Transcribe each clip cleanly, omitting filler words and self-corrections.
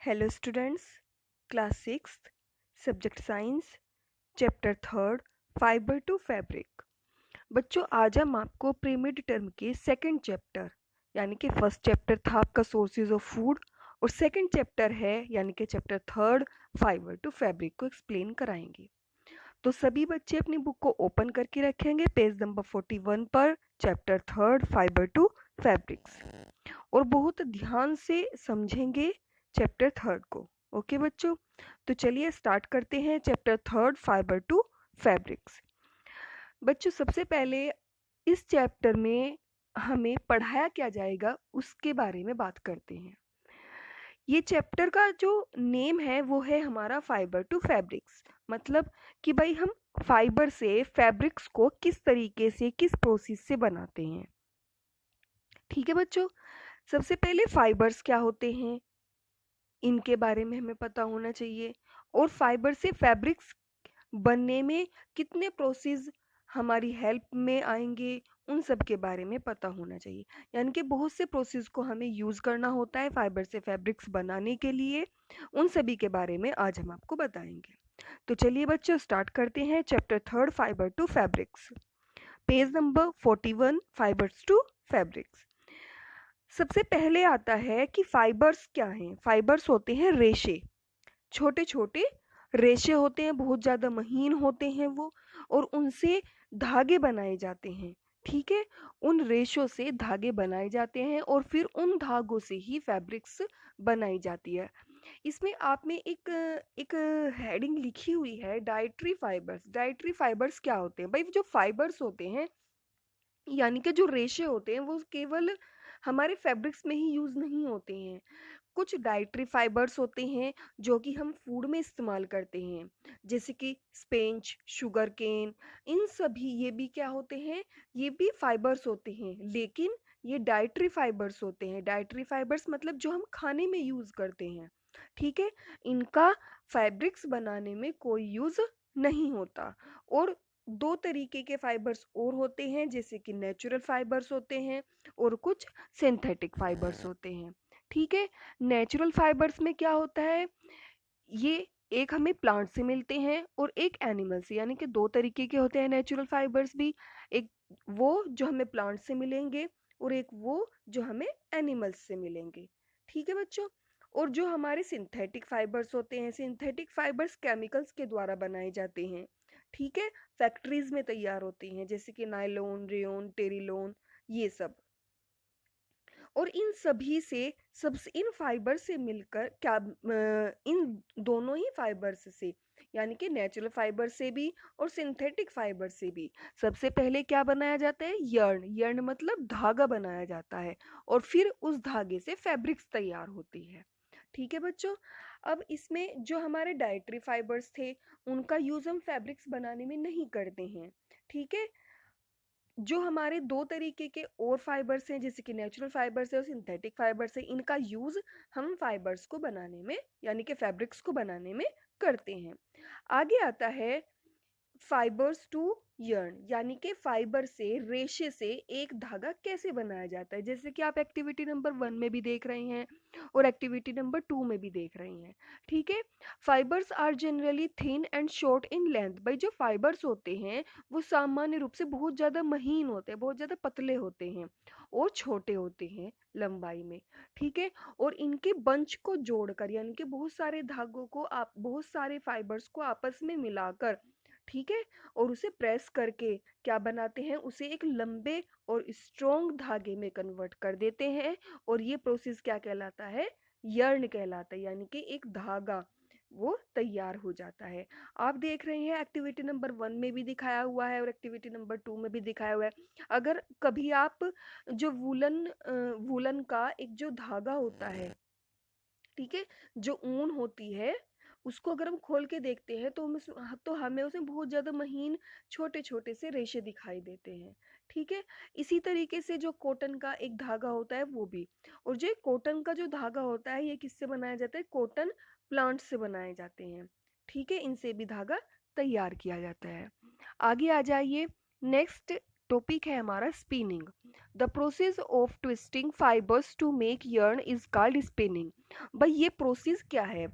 Hello students, class 6 subject science, chapter 3 fibre to fabric. बच्चों, आज हम आपको प्री मिड टर्म के सेकंड चैप्टर यानी कि फर्स्ट चैप्टर था आपका सोर्सेज ऑफ फूड और सेकंड चैप्टर है यानी कि चैप्टर 3 फाइबर टू फैब्रिक को एक्सप्लेन कराएंगे। तो सभी बच्चे अपनी बुक को ओपन करके रखेंगे पेज नंबर 41 पर, चैप्टर 3 फाइबर टू फैब्रिक्स, और बहुत ध्यान से समझेंगे चैप्टर 3 को। ओके बच्चों, तो चलिए स्टार्ट करते हैं चैप्टर 3 फाइबर टू फैब्रिक्स। बच्चों, सबसे पहले इस चैप्टर में हमें पढ़ाया क्या जाएगा उसके बारे में बात करते हैं। ये चैप्टर का जो नेम है वो है हमारा फाइबर टू फैब्रिक्स, मतलब कि भाई हम फाइबर से फैब्रिक्स को किस तरीके से, किस प्रोसेस से बनाते हैं। ठीक है बच्चों, सबसे पहले फाइबर्स क्या होते हैं इनके बारे में हमें पता होना चाहिए, और फाइबर से फैब्रिक्स बनने में कितने प्रोसेस हमारी हेल्प में आएंगे उन सब के बारे में पता होना चाहिए। यानी कि बहुत से प्रोसेस को हमें यूज़ करना होता है फाइबर से फैब्रिक्स बनाने के लिए, उन सभी के बारे में आज हम आपको बताएंगे। तो चलिए बच्चों स्टार्ट करते हैं chapter 3 fibre to fabrics, page number 41 fibres to fabrics. सबसे पहले आता है कि फाइबर्स क्या हैं। फाइबर्स होते हैं रेशे, छोटे छोटे रेशे होते हैं, बहुत ज़्यादा महीन होते हैं वो, और उनसे धागे बनाए जाते हैं। ठीक है, उन रेशों से धागे बनाए जाते हैं और फिर उन धागों से ही फैब्रिक्स बनाई जाती है। इसमें आप में एक एक हेडिंग लिखी हुई है डाइटरी फाइबर्स। डाइटरी फाइबर्स क्या होते हैं भाई? जो फाइबर्स होते हैं यानी कि जो रेशे होते हैं वो केवल हमारे फैब्रिक्स में ही यूज़ नहीं होते हैं। कुछ डाइटरी फाइबर्स होते हैं जो कि हम फूड में इस्तेमाल करते हैं, जैसे कि स्पेंज, शुगर केन, इन सभी ये भी क्या होते हैं? ये भी फाइबर्स होते हैं, लेकिन ये डाइटरी फाइबर्स होते हैं। डाइटरी फाइबर्स मतलब जो हम खाने में यूज़ करते हैं। ठीक है, इनका फैब्रिक्स बनाने में कोई यूज़ नहीं होता। और दो तरीके के फाइबर्स और होते हैं, जैसे कि नेचुरल फाइबर्स होते हैं और कुछ सिंथेटिक फाइबर्स होते हैं। ठीक है, नेचुरल फाइबर्स में क्या होता है? ये एक हमें प्लांट से मिलते हैं और एक एनिमल से, यानी कि दो तरीके के होते हैं नेचुरल फाइबर्स भी। एक वो जो हमें प्लांट से मिलेंगे और एक वो जो हमें एनिमल्स से मिलेंगे। ठीक है बच्चों, और जो हमारे सिंथेटिक फाइबर्स होते हैं, सिंथेटिक फाइबर्स केमिकल्स के द्वारा बनाए जाते हैं। ठीक है, फैक्ट्रीज में तैयार होती हैं, जैसे कि नायलॉन, रेयॉन, टेरिलॉन, ये सब। और इन सभी से सबसे इन फाइबर से मिलकर क्या इन दोनों ही फाइबर्स से, यानी कि नेचुरल फाइबर से भी और सिंथेटिक फाइबर से भी, सबसे पहले क्या बनाया जाता है? यर्न। यर्न मतलब धागा बनाया जाता है और फिर उस धागे से फैब्रिक्स तैयार होती है। ठीक है बच्चों, अब इसमें जो हमारे डाइटरी फाइबर्स थे उनका यूज हम फैब्रिक्स बनाने में नहीं करते हैं। ठीक है, जो हमारे दो तरीके के और फाइबर्स हैं, जैसे कि नेचुरल फाइबर्स है और सिंथेटिक फाइबर्स है, इनका यूज हम फाइबर्स को बनाने में यानी कि फैब्रिक्स को बनाने में करते हैं। आगे आता है फाइबर्स टू यर्न, यानी कि फाइबर से, रेशे से एक धागा कैसे बनाया जाता है, जैसे कि आप एक्टिविटी नंबर 1 में भी देख रहे हैं और एक्टिविटी नंबर 2 में भी देख रही हैं। ठीक है, fibres are generally thin and short in length. भाई जो फाइबर्स होते हैं वो सामान्य रूप से बहुत ज़्यादा महीन होते हैं, बहुत ज़्यादा पतले होते हैं और छोटे होते हैं लंबाई में। ठीक है, और इनके बंच को जोड़कर, यानी कि बहुत सारे धागों को, आप बहुत सारे फाइबर्स को आपस में मिलाकर, ठीक है, और उसे प्रेस करके क्या बनाते हैं? उसे एक लंबे और स्ट्रॉन्ग धागे में कन्वर्ट कर देते हैं, और ये प्रोसेस क्या कहलाता है? यर्न कहलाता है, यानी कि एक धागा वो तैयार हो जाता है। आप देख रहे हैं एक्टिविटी नंबर 1 में भी दिखाया हुआ है और एक्टिविटी नंबर 2 में भी दिखाया हुआ है। अगर कभी आप जो वूलन का एक जो धागा होता है, ठीक है, जो ऊन होती है, उसको अगर हम खोल के देखते हैं तो तो हमें उसमें बहुत ज़्यादा महीन छोटे छोटे से रेशे दिखाई देते हैं। ठीक है, इसी तरीके से जो कॉटन का एक धागा होता है वो भी, और जो कॉटन का जो धागा होता है ये किससे बनाया जाता है? कॉटन प्लांट से बनाए जाते हैं। ठीक है, इनसे भी धागा तैयार किया जाता है। आगे आ जाइए, नेक्स्ट टॉपिक है हमारा spinning. The process of twisting fibres to make yarn is called spinning. भाई ये प्रोसेस क्या है?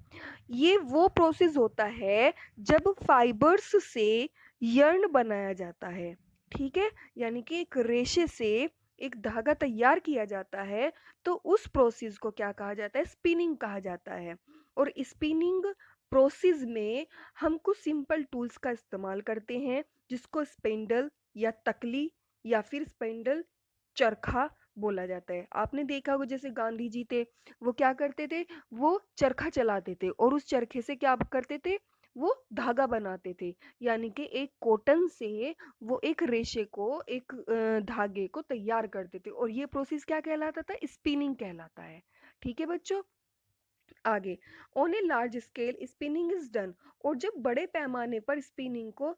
ये वो प्रोसेस होता है जब फाइबर्स से यर्न बनाया जाता है, ठीक है, यानी कि एक रेशे से एक धागा तैयार किया जाता है, तो उस प्रोसेस को क्या कहा जाता है? स्पिनिंग कहा जाता है। और स्पिनिंग प्रोसेस में हम कुछ सिंपल टूल्स का इस्तेमाल करते हैं, जिसको स्पेंडल या तकली या फिर स्पेंडल चरखा बोला जाता है। आपने देखा होगा जैसे गांधी जी थे, वो क्या करते थे? वो चरखा चलाते थे और उस चरखे से क्या करते थे? वो धागा बनाते थे, यानी कि एक कॉटन से वो एक रेशे को, एक धागे को तैयार करते थे, और ये प्रोसेस क्या कहलाता था? स्पिनिंग कहलाता है। ठीक है बच्चों, आगे। On a large scale spinning is done. और जब बड़े पैमाने पर स्पिनिंग को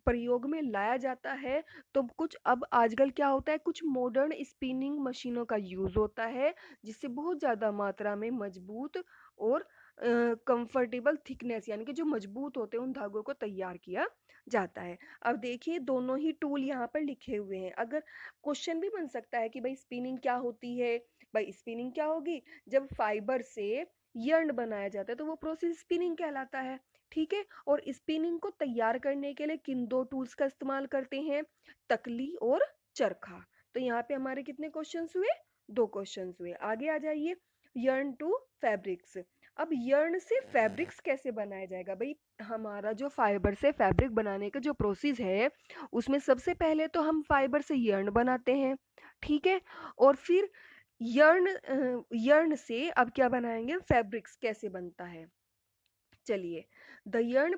प्रयोग में लाया जाता है, तो कुछ अब आजकल क्या होता है, कुछ मॉडर्न स्पिनिंग मशीनों का यूज होता है, जिससे बहुत ज़्यादा मात्रा में मजबूत और कंफर्टेबल थिकनेस, यानी कि जो मजबूत होते हैं उन धागों को तैयार किया जाता है। अब देखिए दोनों ही टूल यहाँ पर लिखे हुए हैं। अगर क्वेश्चन भी बन सकता है कि भाई स्पिनिंग क्या होती है? भाई स्पिनिंग क्या होगी? जब फाइबर से यर्न बनाया जाता है तो वो प्रोसेस स्पिनिंग कहलाता है। ठीक है, और स्पिनिंग को तैयार करने के लिए किन दो टूल्स का इस्तेमाल करते हैं? तकली और चरखा। तो यहाँ पे हमारे कितने क्वेश्चंस हुए? 2 क्वेश्चंस हुए। आगे आ जाइए, यर्न टू फैब्रिक्स। अब यर्न से फैब्रिक्स कैसे बनाया जाएगा? भाई हमारा जो फाइबर से फैब्रिक बनाने का जो प्रोसेस है, उसमें सबसे पहले तो हम फाइबर से यर्न बनाते हैं, ठीक है, और फिर यर्न से अब क्या बनाएंगे? फैब्रिक्स कैसे बनता है? चलिए, the yarn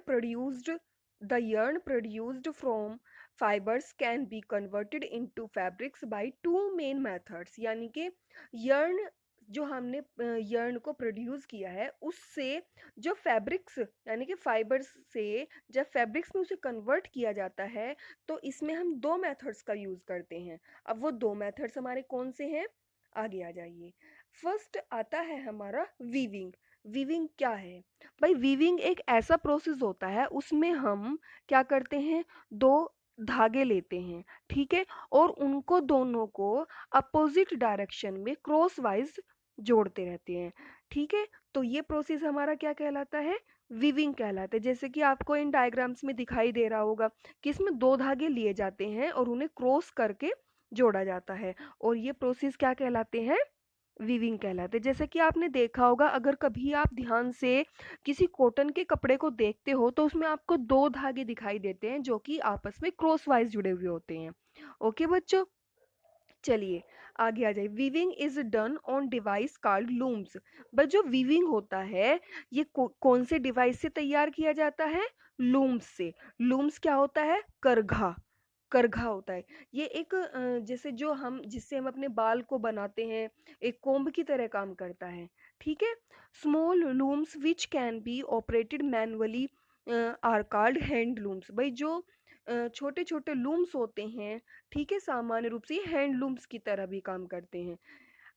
produced from fibres can be converted into fabrics by two main methods. यानी कि यर्न, जो हमने यर्न को प्रोड्यूस किया है, उससे जो फैब्रिक्स यानी कि फाइबर्स से जब फैब्रिक्स में उसे कन्वर्ट किया जाता है, तो इसमें हम दो मेथड्स का यूज़ करते हैं। अब वो दो मेथड्स हमारे कौन से हैं? आगे आ जाइए। फर्स्ट आता है हमारा वीविंग। वीविंग क्या है? भाई वीविंग एक ऐसा प्रोसेस होता है, उसमें हम क्या करते हैं? दो धागे लेते हैं, ठीक है, और उनको दोनों को अपोजिट डायरेक्शन में क्रॉस वाइज जोड़ते रहते हैं, ठीक है। तो ये प्रोसेस हमारा क्या कहलाता है? वीविंग कहलाता है। जैसे कि आपको इन डायग्राम्स में दिखाई दे रहा होगा कि इसमें दो धागे लिए जाते हैं और उन्हें क्रॉस करके जोड़ा जाता है, और ये प्रोसेस क्या कहलाते हैं? वीविंग कहलाते हैं। जैसे कि आपने देखा होगा, अगर कभी आप ध्यान से किसी कॉटन के कपड़े को देखते हो, तो उसमें आपको दो धागे दिखाई देते हैं जो कि आपस में क्रॉस वाइज जुड़े हुए होते हैं। ओके बच्चों, चलिए आगे आ जाए। Weaving is done on device called looms. But जो वीविंग होता है, ये कौन से डिवाइस से तैयार किया जाता है? लूम्स से। लूम्स क्या होता है? करघा। करघा होता है। ये एक जैसे जो हम जिससे हम अपने बाल को बनाते हैं, एक कोम्ब की तरह काम करता है, ठीक है। Small looms which can be operated manually are called hand looms. भाई जो छोटे छोटे लूम्स होते हैं, ठीक है, सामान्य रूप से हैंड लूम्स की तरह भी काम करते हैं।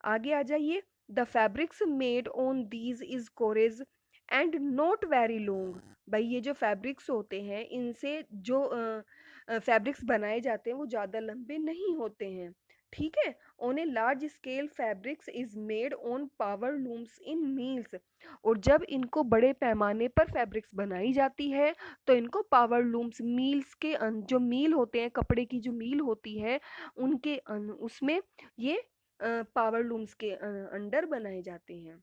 आगे आ जाइए। The fabrics made on these is coarse and not very long. भाई ये जो फैब्रिक्स होते हैं, इनसे जो फैब्रिक्स बनाए जाते हैं वो ज़्यादा लंबे नहीं होते हैं, ठीक है। On a large scale fabrics is made on power looms in meals. और जब इनको बड़े पैमाने पर फैब्रिक्स बनाई जाती है, तो इनको पावर लूम्स, मील्स के जो मील होते हैं, कपड़े की जो मील होती है, उनके उसमें ये पावर लूम्स के अंडर बनाए जाते हैं।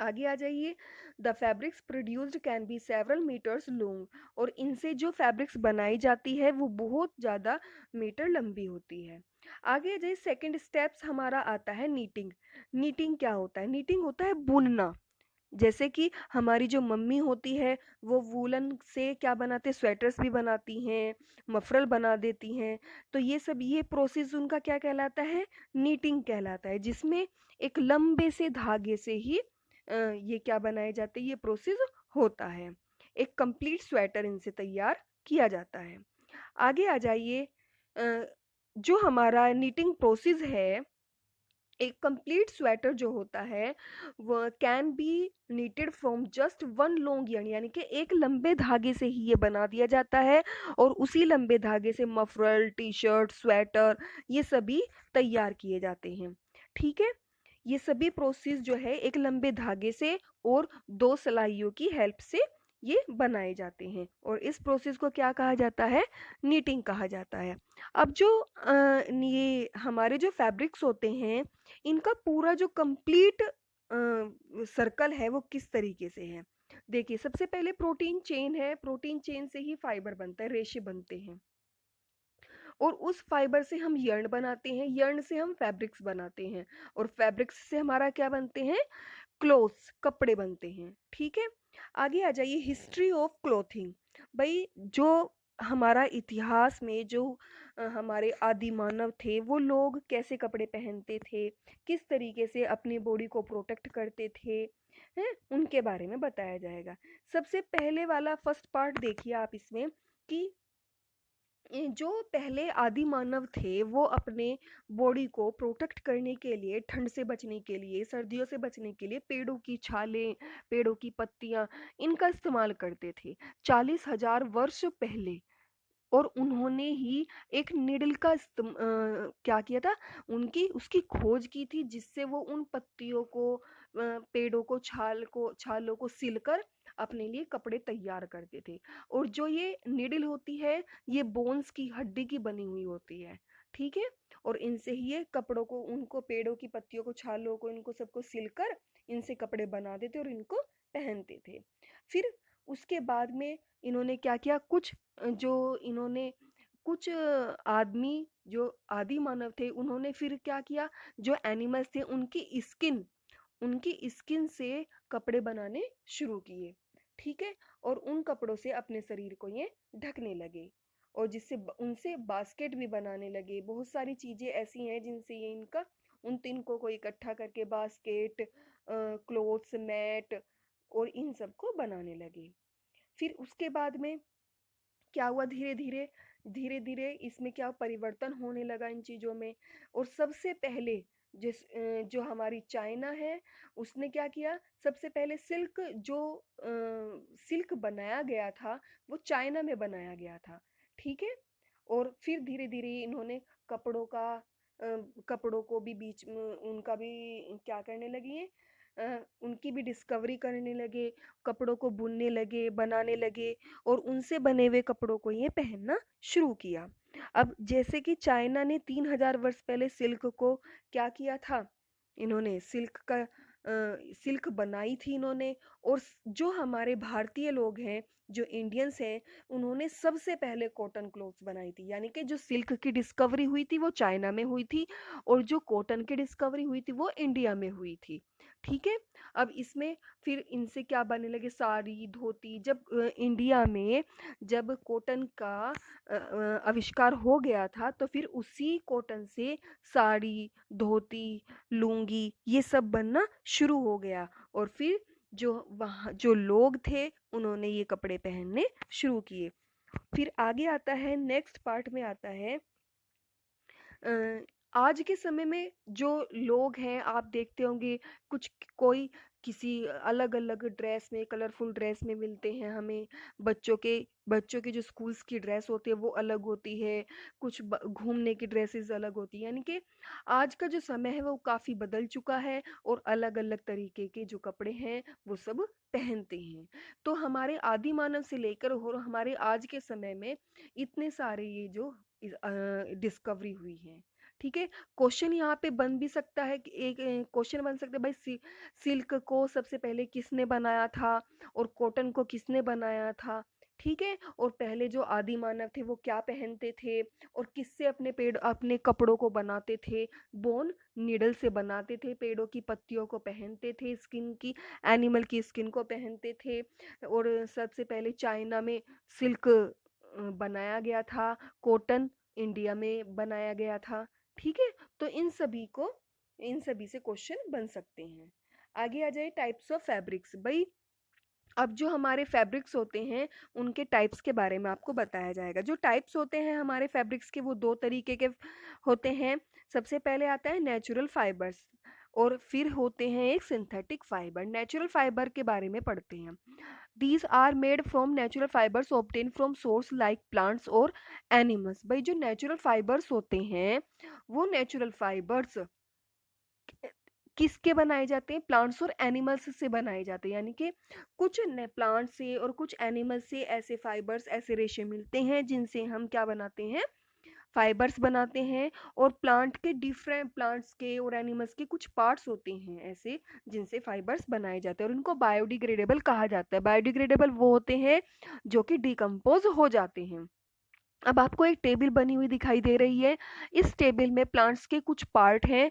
आगे आ जाइए। The fabrics produced can be several metres long. और इनसे जो फैब्रिक्स बनाई जाती है वो बहुत ज़्यादा मीटर लंबी होती है। आगे आ जाइए। सेकेंड स्टेप्स हमारा आता है नीटिंग। नीटिंग क्या होता है? नीटिंग होता है बुनना। जैसे कि हमारी जो मम्मी होती है, वो वूलन से क्या बनाते हैं? स्वेटर्स भी बनाती हैं, मफरल बना देती हैं। तो ये सब, ये प्रोसेस उनका क्या कहलाता है? नीटिंग कहलाता है, जिसमें एक लंबे से धागे से ही ये क्या बनाए जाते हैं? ये प्रोसेस होता है। एक कंप्लीट स्वेटर इनसे तैयार किया जाता है। आगे आ जाइए। जो हमारा नीटिंग प्रोसेस है, एक कंप्लीट स्वेटर जो होता है वो can be needed from just one long yarn, यानी कि एक लंबे धागे से ही ये बना दिया जाता है और उसी लंबे धागे से मफरल, टी शर्ट, स्वेटर ये सभी तैयार किए जाते हैं। ठीक है, ये सभी प्रोसेस जो है एक लंबे धागे से और दो सलाइयों की हेल्प से ये बनाए जाते हैं और इस प्रोसेस को क्या कहा जाता है, नीटिंग कहा जाता है। अब जो ये हमारे जो फैब्रिक्स होते हैं इनका पूरा जो कंप्लीट सर्कल है वो किस तरीके से है। देखिए, सबसे पहले प्रोटीन चेन है, प्रोटीन चेन से ही फाइबर बनता है, रेशे बनते हैं और उस फाइबर से हम यर्न बनाते हैं, यर्न से हम फैब्रिक्स बनाते हैं और फैब्रिक्स से हमारा क्या बनते हैं, क्लोथ्स, कपड़े बनते हैं। ठीक है, आगे आ जाइए, हिस्ट्री ऑफ क्लोथिंग। भाई जो हमारा इतिहास में जो हमारे आदि मानव थे वो लोग कैसे कपड़े पहनते थे, किस तरीके से अपनी बॉडी को प्रोटेक्ट करते थे, हैं, उनके बारे में बताया जाएगा। सबसे पहले वाला फर्स्ट पार्ट देखिए आप इसमें कि जो पहले आदि मानव थे वो अपने बॉडी को प्रोटेक्ट करने के लिए, ठंड से बचने के लिए, सर्दियों से बचने के लिए पेड़ों की छालें, पेड़ों की पत्तियां इनका इस्तेमाल करते थे 40,000 वर्ष पहले। और उन्होंने ही एक निडल का क्या किया था, उनकी उसकी खोज की थी जिससे वो उन पत्तियों को, पेड़ों को, छालों को सिलकर अपने लिए कपड़े तैयार करते थे। और जो ये निडल होती है ये बोन्स की, हड्डी की बनी हुई होती है। ठीक है, और इनसे ही ये कपड़ों को, उनको पेड़ों की पत्तियों को, छालों को, इनको सबको सिलकर इनसे कपड़े बनाते थे और इनको पहनते थे। फिर उसके बाद में इन्होंने क्या किया, कुछ जो इन्होंने कुछ आदमी जो आदि मानव थे उन्होंने फिर क्या किया, जो एनिमल्स थे उनकी स्किन से कपड़े बनाने शुरू किए। ठीक है, और उन कपड़ों से अपने शरीर को ये ढकने लगे और जिससे उनसे बास्केट भी बनाने लगे। बहुत सारी चीजें ऐसी हैं जिनसे ये इनका, उन तिनकों को इकट्ठा करके बास्केट, क्लोथ्स, मैट और इन सब को बनाने लगे। फिर उसके बाद में क्या हुआ, धीरे धीरे इसमें क्या परिवर्तन होने लगा इन चीज़ों में। और सबसे पहले जो हमारी चाइना है उसने क्या किया, सबसे पहले सिल्क बनाया गया था वो चाइना में बनाया गया था। ठीक है, और फिर धीरे धीरे इन्होंने कपड़ों को भी बीच में उनका भी क्या करने लगी है, उनकी भी डिस्कवरी करने लगे, कपड़ों को बुनने लगे, बनाने लगे और उनसे बने हुए कपड़ों को ये पहनना शुरू किया। अब जैसे कि चाइना ने 3,000 वर्ष पहले सिल्क को क्या किया था, इन्होंने सिल्क बनाई थी इन्होंने। और जो हमारे भारतीय लोग हैं, जो इंडियंस हैं, उन्होंने सबसे पहले कॉटन क्लॉथ्स बनाई थी। यानी कि जो सिल्क की डिस्कवरी हुई थी वो चाइना में हुई थी और जो कॉटन की डिस्कवरी हुई थी वो इंडिया में हुई थी। ठीक है, अब इसमें फिर इनसे क्या बनने लगे, साड़ी, धोती। जब इंडिया में जब कॉटन का आविष्कार हो गया था तो फिर उसी कॉटन से साड़ी, धोती, लुंगी ये सब बनना शुरू हो गया। और फिर जो वहाँ जो लोग थे उन्होंने ये कपड़े पहनने शुरू किए। फिर आगे आता है, नेक्स्ट पार्ट में आता है, अ, आज के समय में जो लोग हैं आप देखते होंगे, कुछ कोई किसी अलग अलग ड्रेस में, कलरफुल ड्रेस में मिलते हैं हमें। बच्चों के जो स्कूल्स की ड्रेस होती है वो अलग होती है, कुछ घूमने की ड्रेसेस अलग होती है। यानी कि आज का जो समय है वो काफ़ी बदल चुका है और अलग अलग तरीके के जो कपड़े हैं वो सब पहनते हैं। तो हमारे आदि मानव से लेकर और हमारे आज के समय में इतने सारे ये जो डिस्कवरी हुई है। ठीक है, क्वेश्चन यहाँ पे बन भी सकता है कि एक क्वेश्चन बन सकता है, भाई सिल्क को सबसे पहले किसने बनाया था और कॉटन को किसने बनाया था। ठीक है, और पहले जो आदि मानव थे वो क्या पहनते थे और किससे अपने कपड़ों को बनाते थे। बोन नीडल से बनाते थे, पेड़ों की पत्तियों को पहनते थे, एनिमल की स्किन को पहनते थे। और सबसे पहले चाइना में सिल्क बनाया गया था, कॉटन इंडिया में बनाया गया था। ठीक है, तो इन सभी से क्वेश्चन बन सकते हैं। आगे आ जाए, टाइप्स ऑफ फैब्रिक्स। भाई अब जो हमारे फैब्रिक्स होते हैं उनके टाइप्स के बारे में आपको बताया जाएगा। जो टाइप्स होते हैं हमारे फैब्रिक्स के वो दो तरीके के होते हैं। सबसे पहले आता है नेचुरल फाइबर्स और फिर होते हैं एक सिंथेटिक फाइबर। नेचुरल फाइबर के बारे में पढ़ते हैं। These are made from natural fibres obtain from source like plants और एनिमल्स। भाई जो नेचुरल फाइबर्स होते हैं वो नेचुरल फाइबर्स किसके बनाए जाते हैं? प्लांट्स और एनिमल्स से बनाए जाते हैं। यानी कि कुछ प्लांट से और कुछ एनिमल्स से ऐसे फाइबर्स, ऐसे रेशे मिलते हैं जिनसे हम क्या बनाते हैं? फाइबर्स बनाते हैं। और प्लांट के डिफरेंट प्लांट्स के और एनिमल्स के कुछ पार्ट्स होते हैं ऐसे जिनसे फाइबर्स बनाए जाते हैं और उनको बायोडिग्रेडेबल कहा जाता है। बायोडिग्रेडेबल वो होते हैं जो कि डिकम्पोज हो जाते हैं। अब आपको एक टेबल बनी हुई दिखाई दे रही है। इस टेबल में प्लांट्स के कुछ पार्ट हैं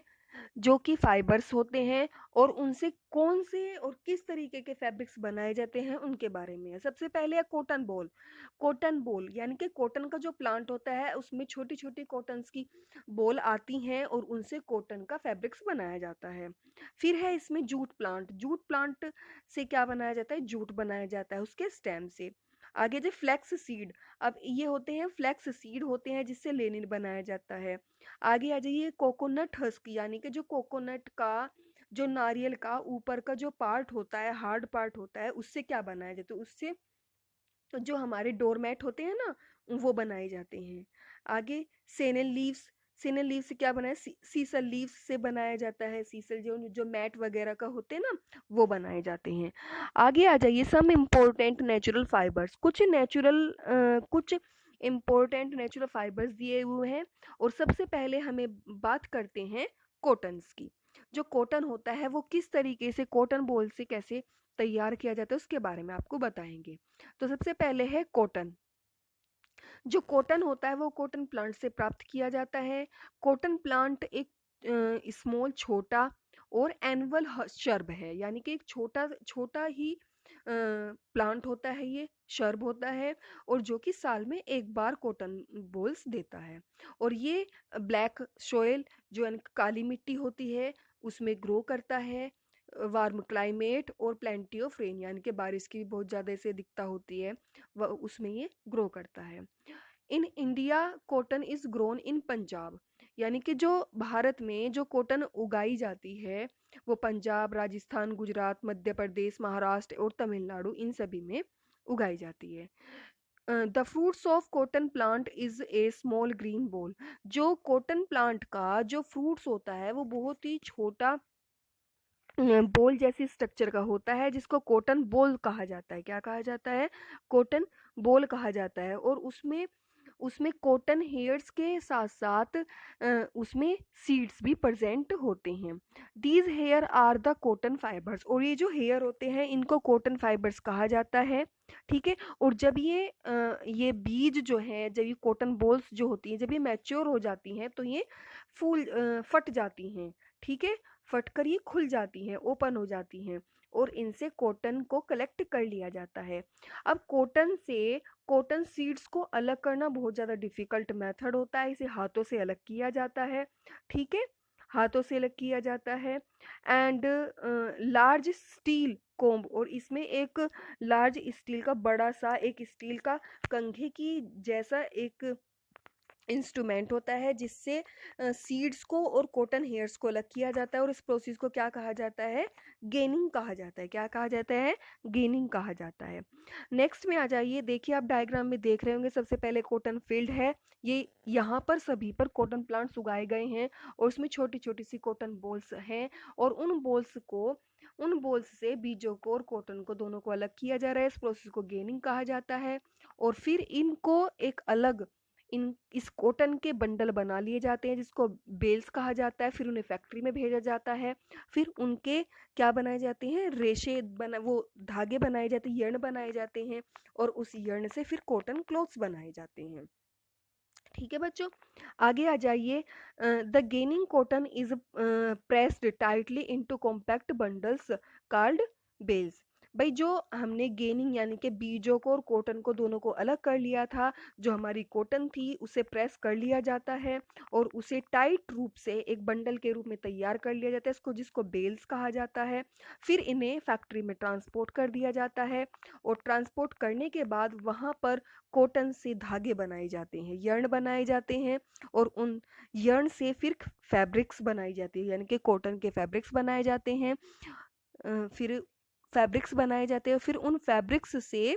जो कि फाइबर्स होते हैं और उनसे कौन से और किस तरीके के फैब्रिक्स बनाए जाते हैं उनके बारे में है। सबसे पहले है कॉटन बॉल। कॉटन बॉल यानी कि कॉटन का जो प्लांट होता है उसमें छोटी छोटी कॉटन्स की बॉल आती हैं और उनसे कॉटन का फैब्रिक्स बनाया जाता है। फिर है इसमें जूट प्लांट। जूट प्लांट से क्या बनाया जाता है? जूट बनाया जाता है उसके स्टेम से। आगे जो फ्लैक्स सीड, अब ये होते हैं फ्लैक्स सीड होते हैं जिससे लेनिन बनाया जाता है। आगे आ जाइए कोकोनट हस्क, यानी कि जो कोकोनट का, जो नारियल का ऊपर का जो पार्ट होता है, हार्ड पार्ट होता है, उससे क्या बनाया जाता है? उससे जो हमारे डोरमैट होते हैं ना वो बनाए जाते हैं। आगे सेनल लीव्स। सेनल लीव से क्या बनाया? सीसल लीव्स से बनाया जाता है। सीसल जो जो मैट वगैरह का होते हैं ना वो बनाए जाते हैं। आगे आ जाइए सम इम्पोर्टेंट नेचुरल फाइबर्स। कुछ इम्पोर्टेंट नेचुरल फाइबर्स दिए हुए हैं और सबसे पहले हमें बात करते हैं कॉटन्स की। जो कॉटन होता है वो किस तरीके से कॉटन बॉल से कैसे तैयार किया जाता है उसके बारे में आपको बताएंगे। तो सबसे पहले है कॉटन। जो कॉटन होता है वो कॉटन प्लांट से प्राप्त किया जाता है। कॉटन प्लांट एक स्मॉल, छोटा और एनुअल शर्ब है। यानी कि एक छोटा छोटा ही प्लांट होता है, ये शर्ब होता है और जो कि साल में एक बार कॉटन बोल्स देता है। और ये ब्लैक सोयल, जो काली मिट्टी होती है, उसमें ग्रो करता है। वार्म क्लाइमेट और प्लेंटी ऑफ रेन, यानी कि बारिश की बहुत ज़्यादा इसे दिक्कत होती है, वह उसमें ये ग्रो करता है। In India cotton is grown in Punjab. यानी कि जो भारत में जो कॉटन उगाई जाती है वो पंजाब, राजस्थान, गुजरात, मध्य प्रदेश, महाराष्ट्र और तमिलनाडु, इन सभी में उगाई जाती है। The fruits of cotton plant is a small green ball. जो कॉटन प्लांट का जो फ्रूट्स होता है वो बहुत ही छोटा बोल जैसी स्ट्रक्चर का होता है जिसको कॉटन बोल कहा जाता है। क्या कहा जाता है? कॉटन बोल कहा जाता है। और उसमें उसमें कॉटन हेयर्स के साथ साथ उसमें सीड्स भी प्रेजेंट होते हैं। These hair are the cotton fibres. और ये जो हेयर होते हैं इनको कॉटन फाइबर्स कहा जाता है। ठीक है। और जब ये बीज जो है, जब ये कॉटन बॉल्स जो होती हैं, जब ये मैच्योर हो जाती हैं तो ये फट जाती हैं। ठीक है। फटकर ये खुल जाती हैं, ओपन हो जाती हैं और इनसे कॉटन को कलेक्ट कर लिया जाता है। अब कॉटन से कॉटन सीड्स को अलग करना बहुत ज़्यादा डिफ़िकल्ट मेथड होता है। इसे हाथों से अलग किया जाता है। ठीक है। हाथों से अलग किया जाता है। एंड लार्ज स्टील कोम्ब, और इसमें एक लार्ज स्टील का बड़ा सा एक स्टील का कंघी की जैसा एक इंस्ट्रूमेंट होता है जिससे सीड्स को और कॉटन हेयर्स को अलग किया जाता है। और इस प्रोसेस को क्या कहा जाता है? गेनिंग कहा जाता है। क्या कहा जाता है? गेनिंग कहा जाता है। नेक्स्ट में आ जाइए। देखिए आप डायग्राम में देख रहे होंगे, सबसे पहले कॉटन फील्ड है। ये यहाँ पर सभी पर कॉटन प्लांट्स उगाए गए हैं और उसमें छोटी छोटी सी कॉटन बॉल्स हैं और उन बॉल्स से बीजों को और कॉटन को दोनों को अलग किया जा रहा है। इस प्रोसेस को गेनिंग कहा जाता है। और फिर इनको एक अलग इन इस कॉटन के बंडल बना लिए जाते हैं जिसको बेल्स कहा जाता है। फिर उन्हें फैक्ट्री में भेजा जाता है। फिर उनके क्या बनाए जाते हैं? रेशे बना, वो धागे बनाए जाते हैं, यर्न बनाए जाते हैं और उस यर्न से फिर कॉटन क्लॉथ्स बनाए जाते हैं। ठीक है बच्चों, आगे आ जाइए। The ginning cotton is pressed tightly into compact bundles called bales. भाई जो हमने गेनिंग यानी कि बीजों को और कॉटन को दोनों को अलग कर लिया था, जो हमारी कॉटन थी उसे प्रेस कर लिया जाता है और उसे टाइट रूप से एक बंडल के रूप में तैयार कर लिया जाता है, इसको जिसको बेल्स कहा जाता है। फिर इन्हें फैक्ट्री में ट्रांसपोर्ट कर दिया जाता है और ट्रांसपोर्ट करने के बाद वहाँ पर कॉटन से धागे बनाए जाते हैं, यर्न बनाए जाते हैं और उन यर्न से फिर फैब्रिक्स बनाई जाती है, यानी कि कॉटन के फैब्रिक्स बनाए जाते हैं। फिर फैब्रिक्स बनाए जाते हैं, फिर उन फैब्रिक्स से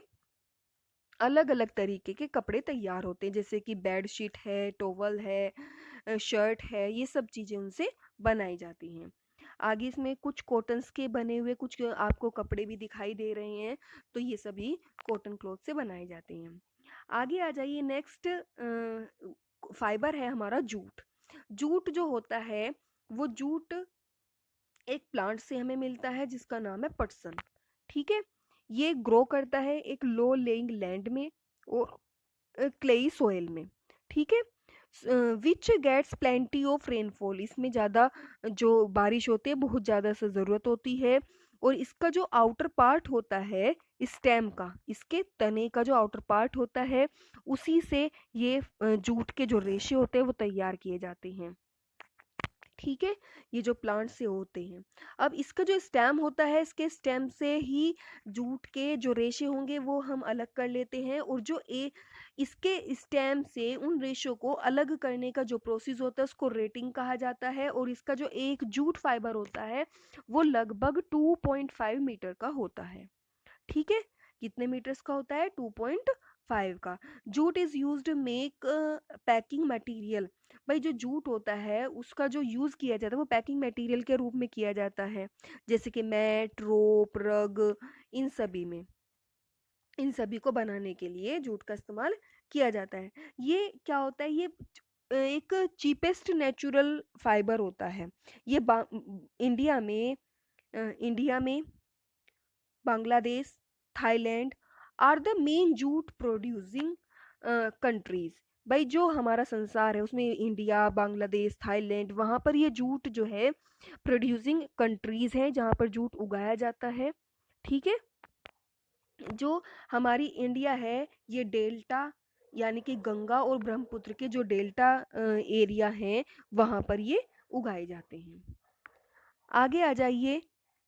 अलग अलग तरीके के कपड़े तैयार होते हैं, जैसे कि बेड शीट है, टॉवल है, शर्ट है, ये सब चीज़ें उनसे बनाई जाती हैं। आगे इसमें कुछ कॉटन्स के बने हुए कुछ आपको कपड़े भी दिखाई दे रहे हैं, तो ये सभी कॉटन क्लॉथ से बनाए जाते हैं। आगे आ जाइए, नेक्स्ट फाइबर है हमारा जूट। जूट जो होता है वो जूट एक प्लांट से हमें मिलता है जिसका नाम है पटसन। ठीक है, ये ग्रो करता है एक लो लेइंग लैंड में और क्लेई सॉइल में। ठीक है, which gets plenty of rainfall, इसमें ज़्यादा जो बारिश होती है बहुत ज़्यादा से ज़रूरत होती है। और इसका जो आउटर पार्ट होता है स्टेम का, इसके तने का जो आउटर पार्ट होता है उसी से ये जूट के जो रेशे होते हैं वो तैयार किए जाते हैं। ठीक है, ये जो प्लांट से होते हैं। अब इसका जो स्टेम होता है, इसके स्टेम से ही जूट के जो रेशे होंगे वो हम अलग कर लेते हैं और जो इसके स्टेम से उन रेशों को अलग करने का जो प्रोसेस होता है उसको रेटिंग कहा जाता है। और इसका जो एक जूट फाइबर होता है वो लगभग 2.5 मीटर का होता है। ठीक है, कितने मीटर्स का होता है? 2.5 का। Jute is used make packing material. भाई जो जूट होता है उसका जो यूज़ किया जाता है वो पैकिंग मटेरियल के रूप में किया जाता है, जैसे कि मैट, रोप, रग, इन सभी में, इन सभी को बनाने के लिए जूट का इस्तेमाल किया जाता है। ये क्या होता है? ये एक चीपेस्ट नेचुरल फाइबर होता है। ये इंडिया में इंडिया में Bangladesh, Thailand are the main jute producing countries. भाई जो हमारा संसार है उसमें इंडिया, बांग्लादेश, थाईलैंड, वहाँ पर ये जूट जो है प्रोड्यूसिंग कंट्रीज हैं जहाँ पर जूट उगाया जाता है। ठीक है, जो हमारी इंडिया है ये डेल्टा यानी कि गंगा और ब्रह्मपुत्र के जो डेल्टा एरिया हैं वहाँ पर ये उगाए जाते हैं। आगे आ जाइए,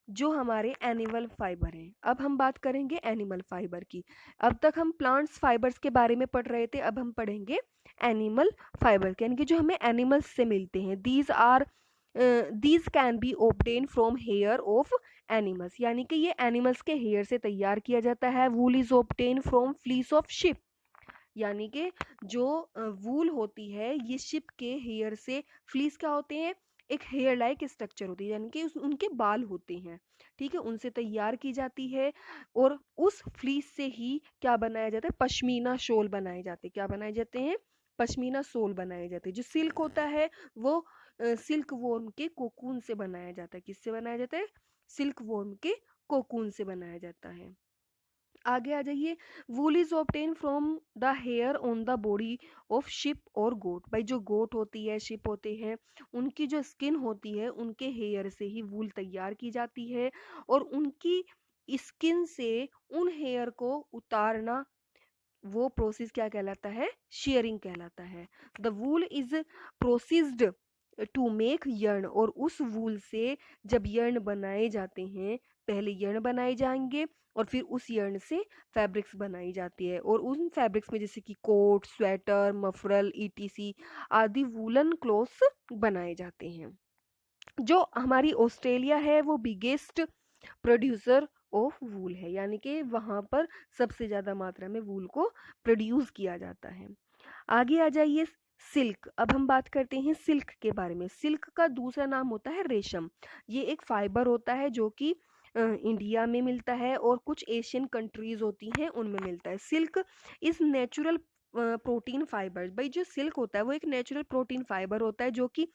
जो हमारे एनिमल फाइबर हैं। अब हम बात करेंगे एनिमल फाइबर की। अब तक हम प्लांट्स फाइबर्स के बारे में पढ़ रहे थे, अब हम पढ़ेंगे एनिमल फाइबर के, यानी कि जो हमें एनिमल्स से मिलते हैं। These can be obtain from here of animals, यानी कि ये एनिमल्स के हेयर से तैयार किया जाता है। वूल is obtain from fleece of ship, यानी कि जो वूल होती है ये शिप के हेयर से। फ्लीस क्या होते हैं? एक हेयर लाइक स्ट्रक्चर होती है, यानी कि उनके बाल होते हैं। ठीक है, उनसे तैयार की जाती है और उस फ्लीस से ही क्या बनाया जाता है? पश्मीना शॉल बनाए जाते हैं। क्या बनाए जाते हैं? पश्मीना शॉल बनाए जाते हैं। जो सिल्क होता है वो सिल्क वॉर्म के कोकून से बनाया जाता है। किससे बनाया जाता है? सिल्क वॉर्म के कोकून से बनाया जाता है। आगे आ जाइए, wool is obtain from the hair on the body of sheep और गोट। भाई जो गोट होती है, शिप होते हैं, उनकी जो स्किन होती है उनके हेयर से ही वूल तैयार की जाती है और उनकी स्किन से उन हेयर को उतारना, वो प्रोसेस क्या कहलाता है? शेयरिंग कहलाता है। The wool is processed to make yarn, और उस वूल से जब यर्न बनाए जाते हैं, पहले यर्न बनाए जाएंगे और फिर उस यर्न से फैब्रिक्स बनाई जाती है। और उन फैब्रिक्स में जैसे कि कोट, स्वेटर, मफरल, ईटीसी आदि वूलन क्लॉथ्स बनाए जाते हैं। जो हमारी ऑस्ट्रेलिया है वो बिगेस्ट प्रोड्यूसर ऑफ वूल है, यानी कि वहाँ पर सबसे ज़्यादा मात्रा में वूल को प्रोड्यूस किया जाता है। आगे आ जाइए, सिल्क। अब हम बात करते हैं सिल्क के बारे में। सिल्क का दूसरा नाम होता है रेशम। ये एक फाइबर होता है जो कि इंडिया में मिलता है और कुछ एशियन कंट्रीज होती हैं उनमें मिलता है। Silk is natural protein fibre. भाई जो सिल्क होता है वो एक नेचुरल प्रोटीन फाइबर होता है जो कि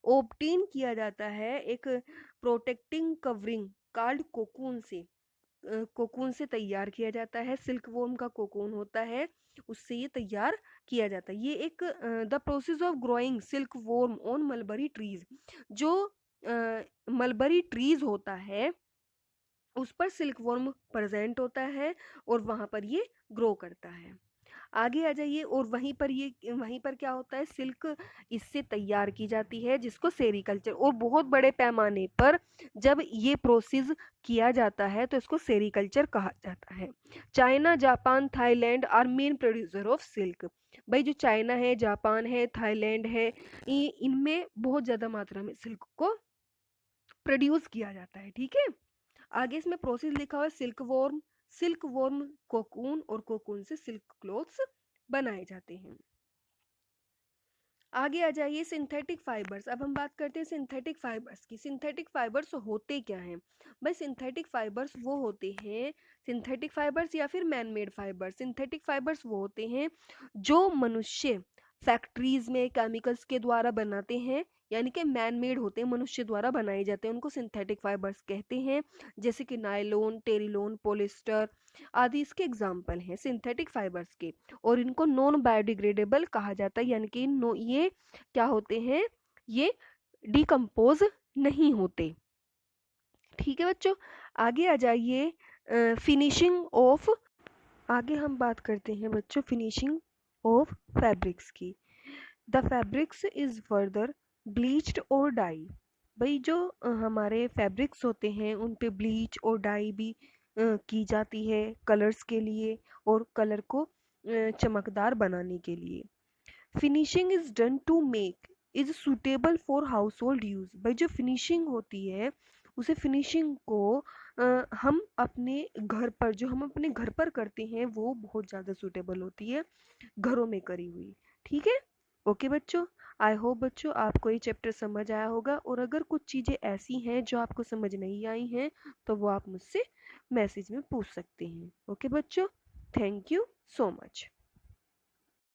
ऑब्टेन किया जाता है एक प्रोटेक्टिंग कवरिंग कॉल्ड कोकून से। कोकून से तैयार किया जाता है। सिल्क वॉर्म का कोकून होता है, उससे ये तैयार किया जाता है। ये एक the process of growing silk worm on mulberry trees. जो मलबरी ट्रीज होता है उस पर सिल्क वर्म प्रेजेंट होता है और वहाँ पर ये ग्रो करता है। आगे आ जाइए, और वहीं पर क्या होता है, सिल्क इससे तैयार की जाती है जिसको सेरीकल्चर, और बहुत बड़े पैमाने पर जब ये प्रोसेस किया जाता है तो इसको सेरीकल्चर कहा जाता है। China, Japan, Thailand are main producer of silk. भाई जो चाइना है, जापान है, थाईलैंड है, इनमें बहुत ज़्यादा मात्रा में सिल्क को प्रोड्यूस किया जाता है। ठीक है, आगे इसमें प्रोसेस लिखा हुआ है सिल्क वॉर्म कोकून, और कोकून से सिल्क क्लोथ्स बनाए जाते हैं। आगे आ जाइए सिंथेटिक फाइबर्स। अब हम बात करते हैं सिंथेटिक फाइबर्स की। सिंथेटिक फाइबर्स होते क्या हैं? भाई सिंथेटिक फाइबर्स वो होते हैं, सिंथेटिक फाइबर्स या फिर man made fibres. Synthetic fibres वो होते हैं जो मनुष्य फैक्ट्रीज में केमिकल्स के द्वारा बनाते हैं, यानी कि मैन मेड होते हैं, मनुष्य द्वारा बनाए जाते हैं, उनको सिंथेटिक फाइबर्स कहते हैं। जैसे कि नायलॉन, टेरिलॉन, पॉलिस्टर आदि इसके एग्जाम्पल हैं सिंथेटिक फाइबर्स के। और इनको नॉन बायोडिग्रेडेबल कहा जाता है, यानी कि ये क्या होते हैं, ये डिकम्पोज नहीं होते। ठीक है बच्चों, आगे आ जाइए फिनिशिंग ऑफ। आगे हम बात करते हैं बच्चों फिनिशिंग ऑफ फैब्रिक्स की। The fabrics is further bleached और डाई। भाई जो हमारे फैब्रिक्स होते हैं उन पे ब्लीच और डाई भी की जाती है कलर्स के लिए, और कलर को चमकदार बनाने के लिए। Finishing is done to make is suitable for household use. भाई जो फिनिशिंग होती है उसे फिनिशिंग को हम अपने घर पर करते हैं वो बहुत ज़्यादा सुटेबल होती है घरों में करी हुई। ठीक है, ओके बच्चों, आई होप बच्चों आपको ये चैप्टर समझ आया होगा, और अगर कुछ चीज़ें ऐसी हैं जो आपको समझ नहीं आई हैं तो वो आप मुझसे मैसेज में पूछ सकते हैं। ओके बच्चों, थैंक यू सो मच।